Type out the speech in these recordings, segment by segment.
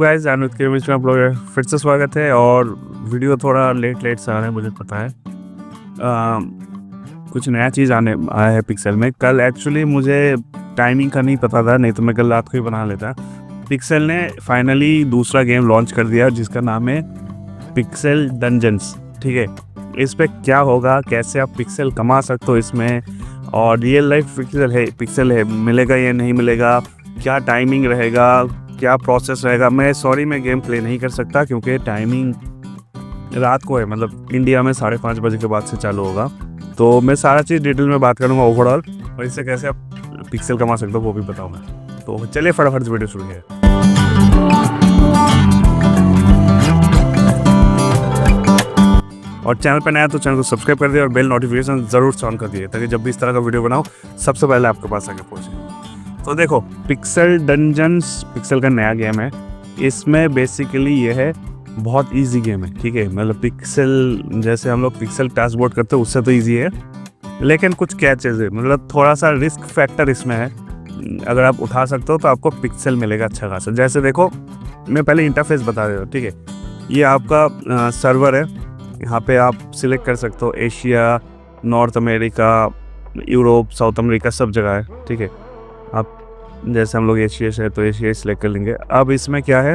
Guys, अनुज के बीच में आप लोग फिर से स्वागत है। और वीडियो थोड़ा लेट से आ रहा है, मुझे पता है। कुछ नया चीज़ आने आया है पिक्सेल में। कल एक्चुअली मुझे टाइमिंग का नहीं पता था, नहीं तो मैं कल रात को ही बना लेता। पिक्सेल ने फाइनली दूसरा गेम लॉन्च कर दिया जिसका नाम है पिक्सेल डंजन्स। ठीक है, इस पर क्या होगा, कैसे आप पिक्सेल कमा सकते हो इसमें, और रियल लाइफ पिक्सेल है मिलेगा या नहीं मिलेगा, क्या टाइमिंग रहेगा, क्या प्रोसेस रहेगा। मैं गेम प्ले नहीं कर सकता क्योंकि टाइमिंग रात को है, मतलब इंडिया में 5:30 बजे के बाद से चालू होगा। तो मैं सारा चीज़ डिटेल में बात करूँगा ओवरऑल, और इससे कैसे आप पिक्सेल कमा सकते हो वो भी बताऊँगा। तो चलिए फटाफट से वीडियो शुरू किया। और चैनल पर नया तो चैनल को सब्सक्राइब कर दिए और बेल नोटिफिकेशन ज़रूर ऑन कर दिए, ताकि जब भी इस तरह का वीडियो बनाओ सबसे पहले आपके पास आके पहुँचे। तो देखो, पिक्सेल डंजन्स पिक्सेल का नया गेम है। इसमें बेसिकली ये है, बहुत इजी गेम है। ठीक है, मतलब पिक्सेल जैसे हम लोग पिक्सेल डैशबोर्ड करते हैं उससे तो इजी है, लेकिन कुछ कैचेज है, मतलब थोड़ा सा रिस्क फैक्टर इसमें है। अगर आप उठा सकते हो तो आपको पिक्सेल मिलेगा अच्छा खासा। जैसे देखो, मैं पहले इंटरफेस बता देता हूँ। ठीक है, ये आपका सर्वर है। यहाँ पे आप सिलेक्ट कर सकते हो Asia, north America, Europe, south America, सब जगह है। ठीक है, आप जैसे हम लोग एशिया से है तो एशिया सिलेक्ट कर लेंगे। अब इसमें क्या है,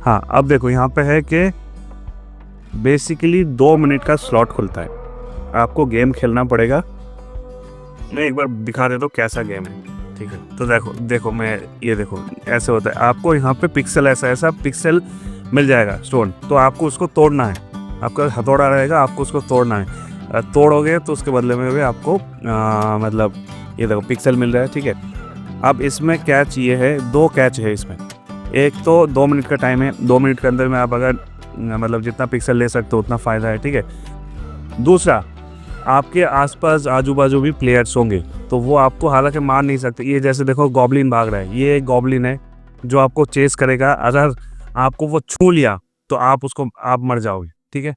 हाँ अब देखो यहाँ पे है कि बेसिकली 2 मिनट का स्लॉट खुलता है, आपको गेम खेलना पड़ेगा। मैं एक बार दिखा देता हूँ कैसा गेम है। ठीक है, तो देखो मैं ये देखो ऐसे होता है। आपको यहाँ पे पिक्सेल ऐसा पिक्सेल मिल जाएगा स्टोन, तो आपको उसको तोड़ना है। आपका हथौड़ा रहेगा, आपको उसको तोड़ना है। तोड़ोगे तो उसके बदले में भी आपको मतलब ये देखो पिक्सेल मिल रहा है। ठीक है, अब इसमें कैच ये है, 2 कैच है इसमें। एक तो 2 मिनट का टाइम है, 2 मिनट के अंदर में आप अगर मतलब जितना पिक्सेल ले सकते हो उतना फ़ायदा है। ठीक है, दूसरा, आपके आसपास आजू बाजू भी प्लेयर्स होंगे तो वो आपको हालांकि मार नहीं सकते। ये जैसे देखो गॉब्लिन भाग रहा है, ये एक गॉब्लिन है जो आपको चेस करेगा। अगर आपको वो छू लिया तो आप मर जाओगे। ठीक है,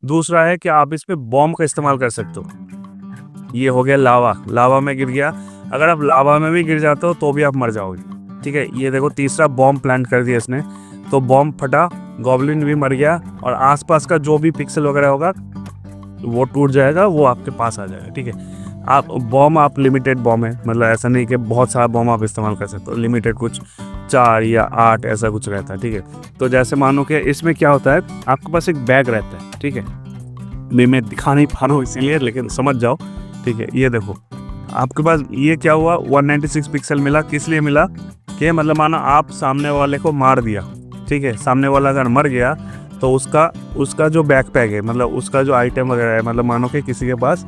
दूसरा है कि आप इस पे बॉम्ब का इस्तेमाल कर सकते हो। ये हो गया लावा में गिर गया, अगर आप लावा में भी गिर जाते हो तो भी आप मर जाओगे। ठीक है, ये देखो तीसरा बॉम्ब प्लांट कर दिया इसने, तो बॉम्ब फटा, गॉब्लिन भी मर गया, और आसपास का जो भी पिक्सेल वगैरह होगा वो टूट जाएगा, वो आपके पास आ जाएगा। ठीक है, आप लिमिटेड बॉम्ब है, मतलब ऐसा नहीं कि बहुत सारा बॉम्ब आप इस्तेमाल कर सकते हो। लिमिटेड कुछ 4 या 8 ऐसा कुछ रहता है। ठीक है, तो जैसे मानो कि इसमें क्या होता है, आपके पास एक बैग रहता है। ठीक है, मैं दिखा नहीं पा रहा हूँ इसीलिए, लेकिन समझ जाओ। ठीक है, ये देखो आपके पास ये क्या हुआ, 196 पिक्सल मिला। किस लिए मिला कि मतलब माना आप सामने वाले को मार दिया। ठीक है, सामने वाला अगर मर गया तो उसका जो बैकपैक है, मतलब उसका जो आइटम वगैरह है, मतलब मानो कि किसी के पास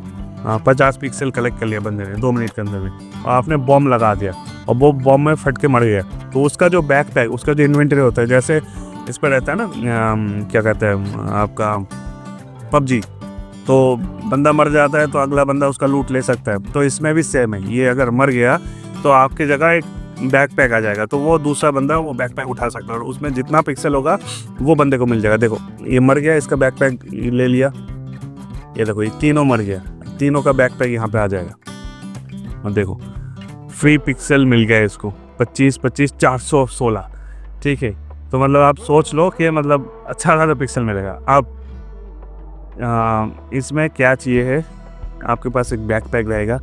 50 पिक्सल कलेक्ट कर लिया बंदे ने 2 मिनट के अंदर में, और आपने बॉम्ब लगा दिया और वो बॉम्ब में फट के मर गया, तो उसका जो बैकपैक, उसका जो इन्वेंटरी होता है, जैसे इस पर रहता है ना क्या कहते हैं आपका पबजी, तो बंदा मर जाता है तो अगला बंदा उसका लूट ले सकता है। तो इसमें भी सेम है, ये अगर मर गया तो आपकी जगह एक बैकपैक आ जाएगा, तो वो दूसरा बंदा वो बैकपैक उठा सकता है, और उसमें जितना पिक्सल होगा वो बंदे को मिल जाएगा। देखो ये मर गया, इसका बैकपैक ले लिया, ये देखो ये तीनों मर गया, तीनों का बैकपैक यहाँ पे आ जाएगा। और देखो फ्री पिक्सल मिल गया इसको, 25 25 416। ठीक है, तो मतलब आप सोच लो कि मतलब अच्छा खासा पिक्सल मिलेगा। आप इसमें क्या चाहिए है, आपके पास एक बैकपैक रहेगा।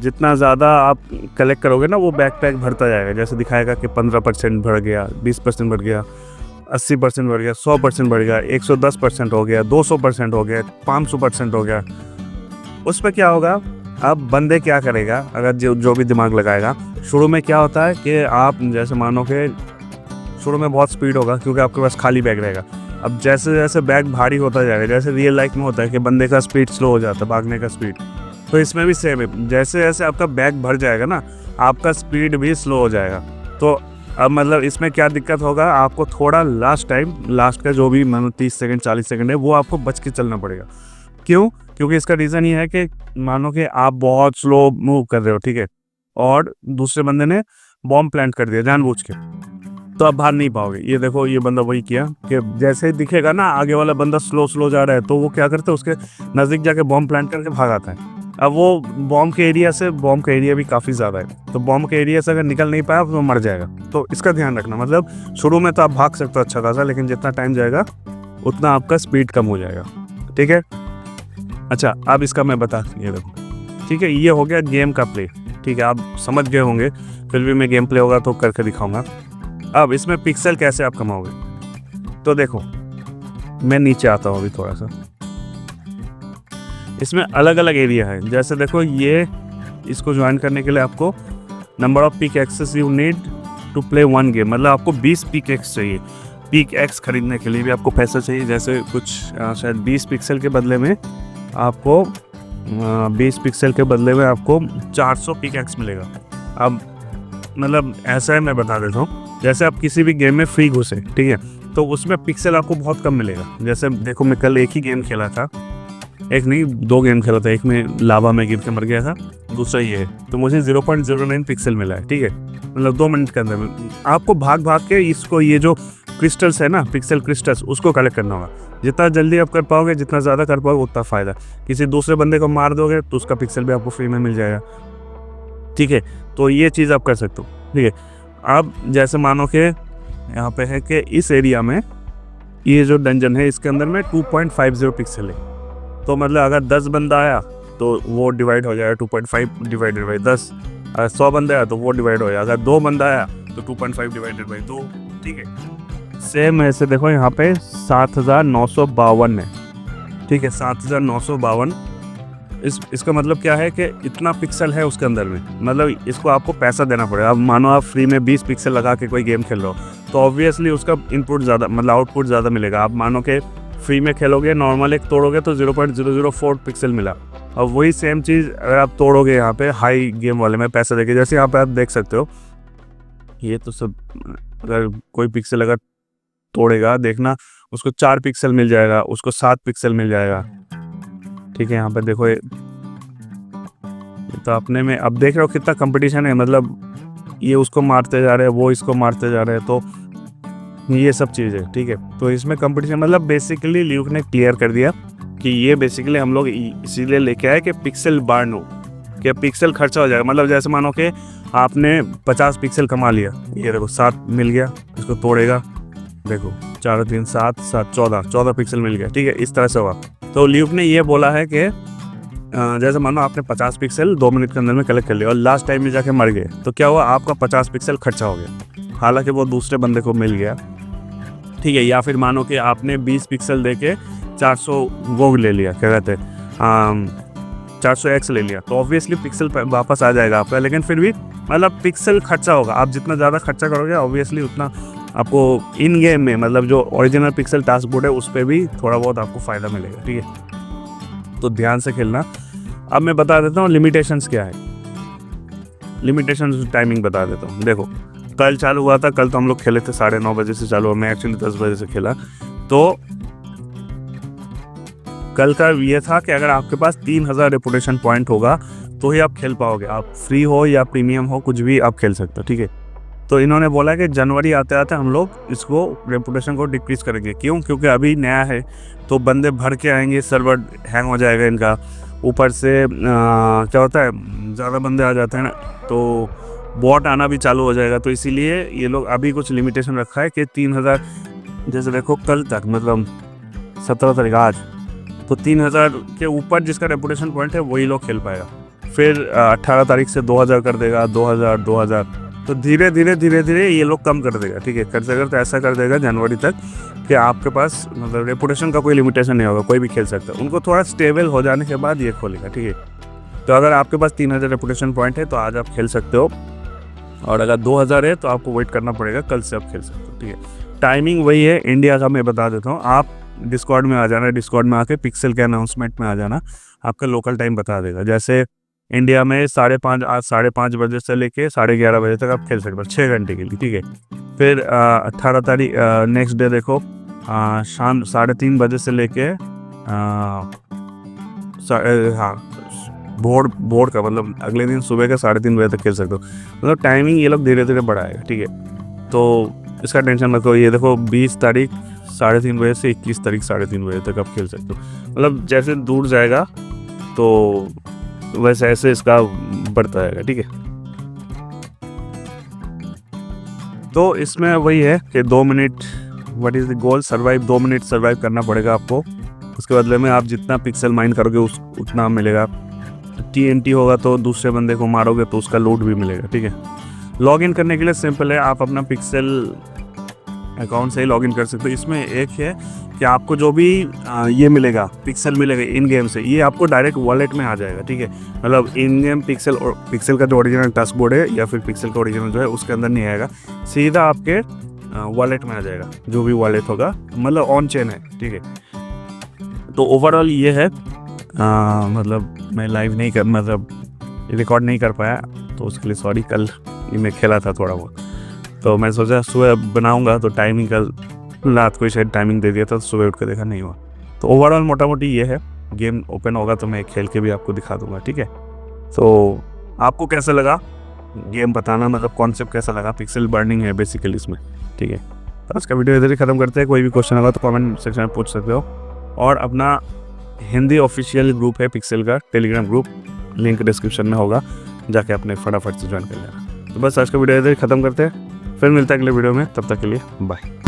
जितना ज़्यादा आप कलेक्ट करोगे ना, वो बैकपैक भरता जाएगा। जैसे दिखाएगा कि 15% बढ़ गया, 20% बढ़ गया, 80% बढ़ गया, 100% बढ़ गया, 110% हो गया, 200% हो गया, 500% हो गया। उस पर क्या होगा, अब बंदे क्या करेगा, अगर जो भी दिमाग लगाएगा। शुरू में क्या होता है कि आप जैसे मानो कि शुरू में बहुत स्पीड होगा क्योंकि आपके पास खाली बैग रहेगा। अब जैसे जैसे बैग भारी होता जाएगा, जैसे रियल लाइफ में होता है कि बंदे का स्पीड स्लो हो जाता है, भागने का स्पीड, तो इसमें भी सेम है। जैसे जैसे आपका बैग भर जाएगा ना, आपका स्पीड भी स्लो हो जाएगा। तो अब मतलब इसमें क्या दिक्कत होगा, आपको थोड़ा लास्ट का जो भी मतलब 30 सेकंड 40 सेकंड है वो आपको बच के चलना पड़ेगा। क्यों? क्योंकि इसका रीज़न ये है कि मानो कि आप बहुत स्लो मूव कर रहे हो। ठीक है, और दूसरे बंदे ने बॉम्ब प्लांट कर दिया जानबूझ के, तो आप भाग नहीं पाओगे। ये देखो ये बंदा वही किया कि जैसे ही दिखेगा ना आगे वाला बंदा स्लो जा रहा है, तो वो क्या करता है, उसके नज़दीक जाके बॉम्ब प्लांट करके भाग आता है। अब वो बॉम्ब के एरिया भी काफ़ी ज़्यादा है, तो बॉम्ब के एरिया से अगर निकल नहीं पाया तो मर जाएगा। तो इसका ध्यान रखना, मतलब शुरू में तो आप भाग सकते हो अच्छा खासा, लेकिन जितना टाइम जाएगा उतना आपका स्पीड कम हो जाएगा, ठीक है। अच्छा, अब इसका मैं बता, ये देखो, ठीक है, ये हो गया गेम का प्ले, ठीक है, आप समझ गए होंगे, फिर भी मैं गेम प्ले होगा तो करके दिखाऊंगा। अब इसमें पिक्सल कैसे आप कमाओगे, तो देखो मैं नीचे आता हूँ अभी थोड़ा सा। इसमें अलग अलग एरिया है, जैसे देखो ये, इसको ज्वाइन करने के लिए आपको number of pickaxes you need to play one game, मतलब आपको 20 पिक एक्स चाहिए। पिक एक्स खरीदने के लिए भी आपको पैसा चाहिए, जैसे कुछ शायद 20 पिक्सल के बदले में आपको 20 पिक्सल के बदले में आपको 400 पिक एक्स मिलेगा। अब मतलब ऐसा है, मैं बता देता हूँ, जैसे आप किसी भी गेम में फ्री घुसे, ठीक है, तो उसमें पिक्सल आपको बहुत कम मिलेगा। जैसे देखो मैं कल एक ही गेम खेला था, एक नहीं 2 गेम खेला था, एक में लावा में गिर के मर गया था, दूसरा ये है, तो मुझे 0.09 पिक्सल मिला है, ठीक है, मतलब 2 मिनट के अंदर में। आपको भाग भाग के इसको, ये जो क्रिस्टल्स है ना, पिक्सल क्रिस्टल्स, उसको कलेक्ट करना होगा। जितना जल्दी आप कर पाओगे, जितना ज़्यादा कर पाओगे उतना फ़ायदा। किसी दूसरे बंदे को मार दोगे तो उसका पिक्सल भी आपको फ्री में मिल जाएगा, ठीक है। तो ये चीज़ आप कर सकते हो, ठीक है। अब जैसे मानो कि यहाँ पे है कि इस एरिया में ये जो डंजन है, इसके अंदर में 2.50 पिक्सल है, तो मतलब अगर 10 बंदा आया तो वो डिवाइड हो जाएगा 2.5 डिवाइडेड बाई 10। अगर 100 बंदा आया तो वो डिवाइड हो जाएगा, अगर 2 बंदा आया तो 2.5 डिवाइडेड बाई 2, ठीक है। सेम ऐसे देखो यहाँ पे 7952 है, ठीक है, 7952। इसका मतलब क्या है कि इतना पिक्सल है उसके अंदर में, मतलब इसको आपको पैसा देना पड़ेगा। अब मानो आप फ्री में 20 पिक्सल लगा के कोई गेम खेल रहे हो, तो ऑब्वियसली उसका इनपुट ज़्यादा, मतलब आउटपुट ज़्यादा मिलेगा। आप मानो कि फ्री में खेलोगे, नॉर्मल एक तोड़ोगे तो 0.004 पिक्सल मिला। अब वही सेम चीज़ अगर आप तोड़ोगे यहाँ पे हाई गेम वाले में पैसा देके, जैसे यहाँ पे आप देख सकते हो, ये तो सब, अगर कोई पिक्सल अगर तोड़ेगा, देखना उसको 4 पिक्सल मिल जाएगा, उसको 7 पिक्सल मिल जाएगा, ठीक है। यहाँ पे देखो ये तो अपने में अब देख रहे हो कितना कंपटीशन है, मतलब ये उसको मारते जा रहे हैं, वो इसको मारते जा रहे हैं, तो ये सब चीज़ है, ठीक है। तो इसमें कंपटीशन, मतलब बेसिकली ल्यूक ने क्लियर कर दिया कि ये बेसिकली हम लोग इसीलिए लेके आए कि पिक्सल बर्न हो, कि पिक्सल खर्चा हो जाएगा। मतलब जैसे मानो कि आपने 50 पिक्सल कमा लिया, ये देखो 7 मिल गया, इसको तोड़ेगा, देखो 4 3 7 7 14 पिक्सल मिल गया, ठीक है, इस तरह से होगा। तो ल्यूक ने ये बोला है कि जैसे मानो आपने 50 पिक्सल 2 मिनट के अंदर में कलेक्ट कर लिया और लास्ट टाइम में जाके मर गए, तो क्या हुआ, आपका 50 पिक्सल खर्चा हो गया, हालांकि वो दूसरे बंदे को मिल गया, ठीक है। या फिर मानो कि आपने 20 पिक्सल दे के 400 वो ले लिया, क्या कहते हैं 400x ले लिया, तो ऑब्वियसली पिक्सल वापस आ जाएगा आपका, लेकिन फिर भी मतलब पिक्सल खर्चा होगा। आप जितना ज़्यादा खर्चा करोगे ऑब्वियसली उतना आपको इन गेम में, मतलब जो ओरिजिनल पिक्सल टास्क बोर्ड है उस पर भी थोड़ा बहुत आपको फ़ायदा मिलेगा, ठीक है। तो ध्यान से खेलना। अब मैं बता देता हूँ लिमिटेशंस क्या है, लिमिटेशंस टाइमिंग बता देता हूँ। देखो कल चालू हुआ था, कल तो हम लोग खेले थे 9:30 बजे से चालू हुआ, मैं एक्चुअली 10 बजे से खेला। तो कल का ये था कि अगर आपके पास 3000 रेपुटेशन पॉइंट होगा तो ही आप खेल पाओगे, आप फ्री हो या प्रीमियम हो कुछ भी आप खेल सकते हो, ठीक है। तो इन्होंने बोला कि जनवरी आते आते हम लोग इसको रेपुटेशन को डिक्रीज़ करेंगे। क्यों? क्योंकि अभी नया है तो बंदे भर के आएंगे, सर्वर हैंग हो जाएगा इनका, ऊपर से क्या होता है ज़्यादा बंदे आ जाते हैं ना, तो बॉट आना भी चालू हो जाएगा। तो इसीलिए ये लोग अभी कुछ लिमिटेशन रखा है कि 3000, जैसे देखो कल तक, मतलब 17 तारीख आज, तो 3000 के ऊपर जिसका रेपुटेशन पॉइंट है वही लोग खेल पाएगा। फिर 18 तारीख से 2000 कर देगा, 2000, तो धीरे धीरे ये लोग कम कर देगा, ठीक है। करते करते ऐसा कर देगा जनवरी तक कि आपके पास मतलब रेपुटेशन का कोई लिमिटेशन नहीं होगा, कोई भी खेल सकता है। उनको थोड़ा स्टेबल हो जाने के बाद ये खोलेगा, ठीक है। तो अगर आपके पास 3000 रेपुटेशन पॉइंट है तो आज आप खेल सकते हो, और अगर 2000 है तो आपको वेट करना पड़ेगा, कल से आप खेल सकते हो, ठीक है। टाइमिंग वही है इंडिया का, मैं बता देता हूँ। आप डिस्कॉर्ड में आ जाना, डिस्कॉर्ड में आके पिक्सल के अनाउंसमेंट में आ जाना, आपका लोकल टाइम बता देगा। जैसे इंडिया में 5:30, आज 5:30 बजे से लेके 11:30 बजे तक आप खेल सकते हो 6 घंटे के लिए, ठीक है। फिर 18 तारीख नेक्स्ट डे देखो शाम 3:30 बजे से लेके हाँ बोर्ड का मतलब अगले दिन सुबह के 3:30 बजे तक खेल सकते हो। मतलब टाइमिंग ये लोग धीरे धीरे बढ़ाएगा, ठीक है। तो इसका टेंशन मत करो। ये देखो 20 तारीख 3:30 बजे से 21 तारीख 3:30 बजे तक आप खेल सकते हो। मतलब जैसे दूर जाएगा तो वैसे ऐसे इसका बढ़ता रहेगा, ठीक है। तो इसमें वही है कि 2 minute, what is the goal, survive, 2 minute survive करना पड़ेगा आपको। उसके बदले में आप जितना पिक्सल माइन करोगे उतना मिलेगा। TNT होगा तो दूसरे बंदे को मारोगे तो उसका लूट भी मिलेगा, ठीक है। लॉगिन करने के लिए सिंपल है, आप अपना पिक्सल अकाउंट से ही लॉगिन कर सकते हो। इसमें एक है कि आपको जो भी ये मिलेगा, पिक्सल मिलेगा इन गेम से, ये आपको डायरेक्ट वॉलेट में आ जाएगा, ठीक है। मतलब इन गेम पिक्सल और पिक्सल का जो ओरिजिनल टच बोर्ड है या फिर पिक्सल का ओरिजिनल जो है उसके अंदर नहीं आएगा, सीधा आपके वॉलेट में आ जाएगा, जो भी वॉलेट होगा, मतलब ऑन चेन है, ठीक है। तो ओवरऑल ये है, मतलब मैं लाइव नहीं कर, मतलब रिकॉर्ड नहीं कर पाया तो उसके लिए सॉरी। कल ही मैं खेला था थोड़ा बहुत, तो मैं सोचा सुबह बनाऊंगा, तो टाइमिंग कल रात को ही शायद टाइमिंग दे दिया था, तो सुबह उठ कर देखा नहीं हुआ। तो ओवरऑल मोटा मोटी ये है। गेम ओपन होगा तो मैं खेल के भी आपको दिखा दूंगा, ठीक है। तो आपको कैसा लगा गेम बताना, मतलब कॉन्सेप्ट कैसा लगा। पिक्सल बर्निंग है बेसिकली इसमें, ठीक है। तो आज का वीडियो इधर ही ख़त्म करते हैं। कोई भी क्वेश्चन होगा तो कमेंट सेक्शन में पूछ सकते हो। और अपना हिंदी ऑफिशियल ग्रुप है पिक्सल का, टेलीग्राम ग्रुप, लिंक डिस्क्रिप्शन में होगा, जाके अपने फटाफट से ज्वाइन कर लेना। तो बस आज का वीडियो इधर ही ख़त्म करते हैं, फिर मिलते हैं अगले वीडियो में, तब तक के लिए बाय।